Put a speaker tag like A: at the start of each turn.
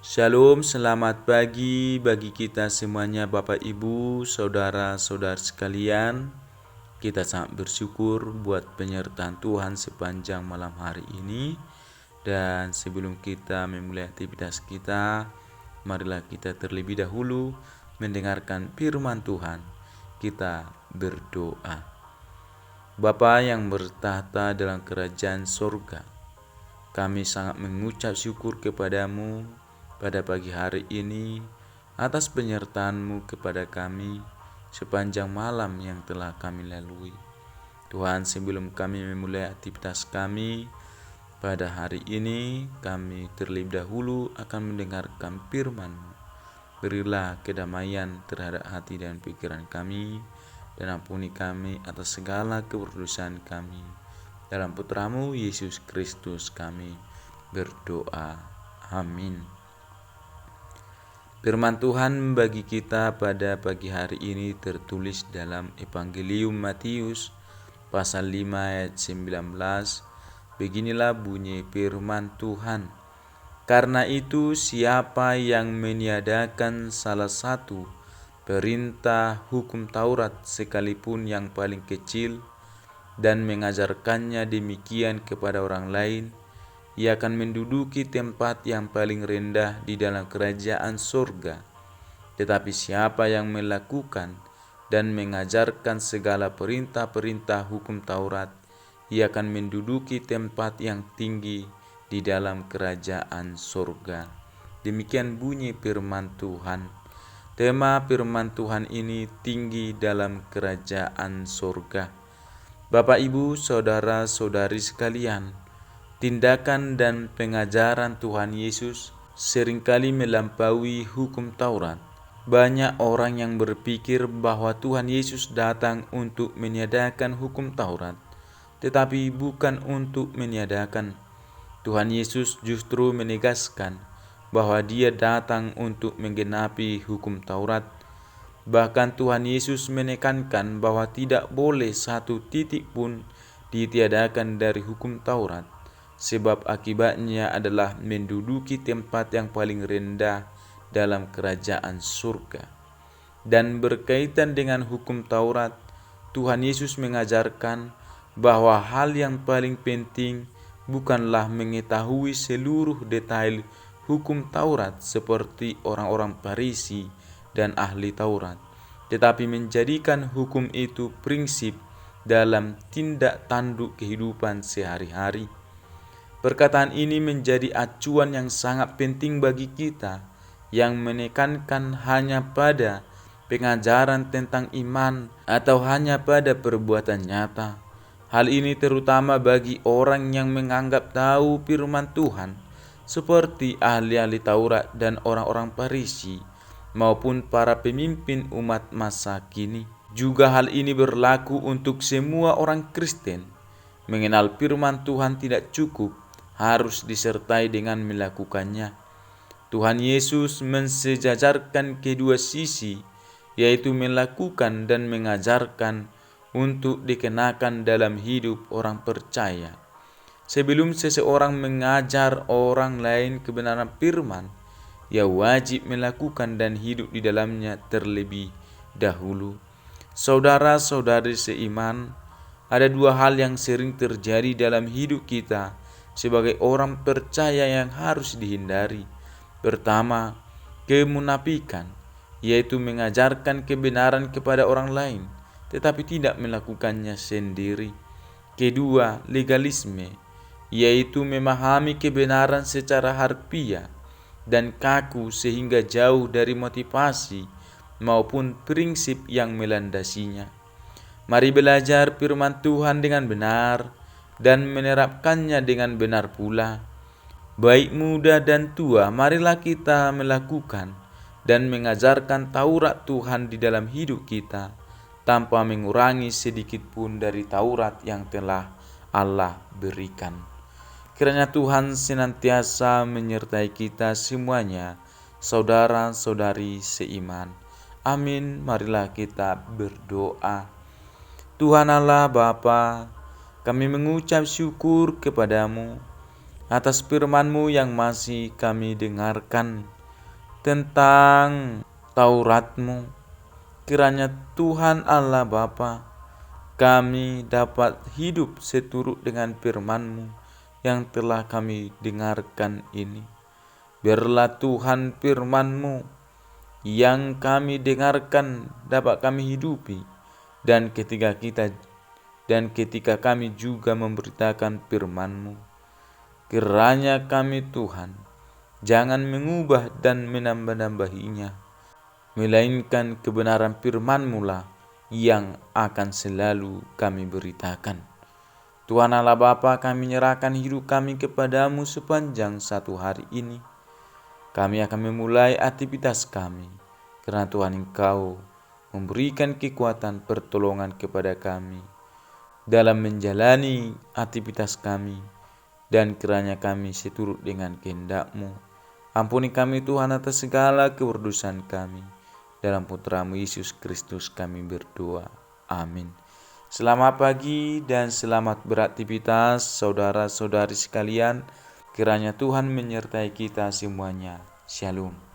A: Shalom, selamat pagi bagi kita semuanya Bapak Ibu, saudara-saudara sekalian. Kita sangat bersyukur buat penyertaan Tuhan sepanjang malam hari ini. Dan sebelum kita memulai aktivitas kita, marilah kita terlebih dahulu mendengarkan firman Tuhan. Kita berdoa. Bapa yang bertahta dalam kerajaan surga, kami sangat mengucap syukur kepadamu pada pagi hari ini atas penyertaan-Mu kepada kami sepanjang malam yang telah kami lalui. Tuhan, sebelum kami memulai aktivitas kami pada hari ini, kami terlebih dahulu akan mendengarkan firman-Mu. Berilah kedamaian terhadap hati dan pikiran kami, dan ampuni kami atas segala keberdosaan kami. Dalam Putra-Mu Yesus Kristus kami berdoa. Amin. Firman Tuhan bagi kita pada pagi hari ini tertulis dalam Evangelium Matius pasal 5 ayat 19. Beginilah bunyi firman Tuhan. Karena itu siapa yang meniadakan salah satu perintah hukum Taurat sekalipun yang paling kecil dan mengajarkannya demikian kepada orang lain, ia akan menduduki tempat yang paling rendah di dalam kerajaan surga. Tetapi siapa yang melakukan dan mengajarkan segala perintah-perintah hukum Taurat, ia akan menduduki tempat yang tinggi di dalam kerajaan surga. Demikian bunyi firman Tuhan. Tema firman Tuhan ini tinggi dalam kerajaan surga. Bapak, Ibu, saudara-saudari sekalian, tindakan dan pengajaran Tuhan Yesus seringkali melampaui hukum Taurat. Banyak orang yang berpikir bahwa Tuhan Yesus datang untuk meniadakan hukum Taurat, tetapi bukan untuk meniadakan. Tuhan Yesus justru menegaskan bahwa Dia datang untuk menggenapi hukum Taurat. Bahkan Tuhan Yesus menekankan bahwa tidak boleh satu titik pun ditiadakan dari hukum Taurat, sebab akibatnya adalah menduduki tempat yang paling rendah dalam kerajaan surga. Dan berkaitan dengan hukum Taurat, Tuhan Yesus mengajarkan bahwa hal yang paling penting bukanlah mengetahui seluruh detail hukum Taurat seperti orang-orang Farisi dan ahli Taurat, tetapi menjadikan hukum itu prinsip dalam tindak tanduk kehidupan sehari-hari. Perkataan ini menjadi acuan yang sangat penting bagi kita yang menekankan hanya pada pengajaran tentang iman atau hanya pada perbuatan nyata. Hal ini terutama bagi orang yang menganggap tahu firman Tuhan, seperti ahli-ahli Taurat dan orang-orang Farisi, maupun para pemimpin umat masa kini. Juga hal ini berlaku untuk semua orang Kristen. Mengenal firman Tuhan tidak cukup, harus disertai dengan melakukannya. Tuhan Yesus mensejajarkan kedua sisi, yaitu melakukan dan mengajarkan, untuk dikenakan dalam hidup orang percaya. Sebelum seseorang mengajar orang lain kebenaran firman, ia wajib melakukan dan hidup di dalamnya terlebih dahulu. Saudara-saudari seiman, ada dua hal yang sering terjadi dalam hidup kita sebagai orang percaya yang harus dihindari. Pertama, kemunafikan, yaitu mengajarkan kebenaran kepada orang lain tetapi tidak melakukannya sendiri. Kedua, legalisme, yaitu memahami kebenaran secara harfiah dan kaku sehingga jauh dari motivasi maupun prinsip yang melandasinya. Mari belajar firman Tuhan dengan benar dan menerapkannya dengan benar pula. Baik muda dan tua, marilah kita melakukan dan mengajarkan Taurat Tuhan di dalam hidup kita, tanpa mengurangi sedikit pun dari Taurat yang telah Allah berikan. Kiranya Tuhan senantiasa menyertai kita semuanya, saudara-saudari seiman. Amin. Marilah kita berdoa. Tuhan Allah Bapa, kami mengucap syukur kepadamu atas firman-Mu yang masih kami dengarkan tentang Taurat-Mu. Kiranya Tuhan Allah Bapa, kami dapat hidup seturut dengan firman-Mu yang telah kami dengarkan ini. Biarlah Tuhan firman-Mu yang kami dengarkan dapat kami hidupi, dan ketika kami juga memberitakan firman-Mu, kiranya kami Tuhan jangan mengubah dan menambah-nambahinya, melainkan kebenaran firman-Mu lah yang akan selalu kami beritakan. Tuhan Allah Bapa, kami menyerahkan hidup kami kepadamu sepanjang satu hari ini. Kami akan memulai aktivitas kami, karena Tuhan Engkau memberikan kekuatan pertolongan kepada kami dalam menjalani aktivitas kami, dan kiranya kami seturut dengan kehendak-Mu. Ampuni kami Tuhan atas segala keberdosan kami. Dalam Putra-Mu Yesus Kristus kami berdoa. Amin. Selamat pagi dan selamat beraktivitas saudara-saudari sekalian. Kiranya Tuhan menyertai kita semuanya. Shalom.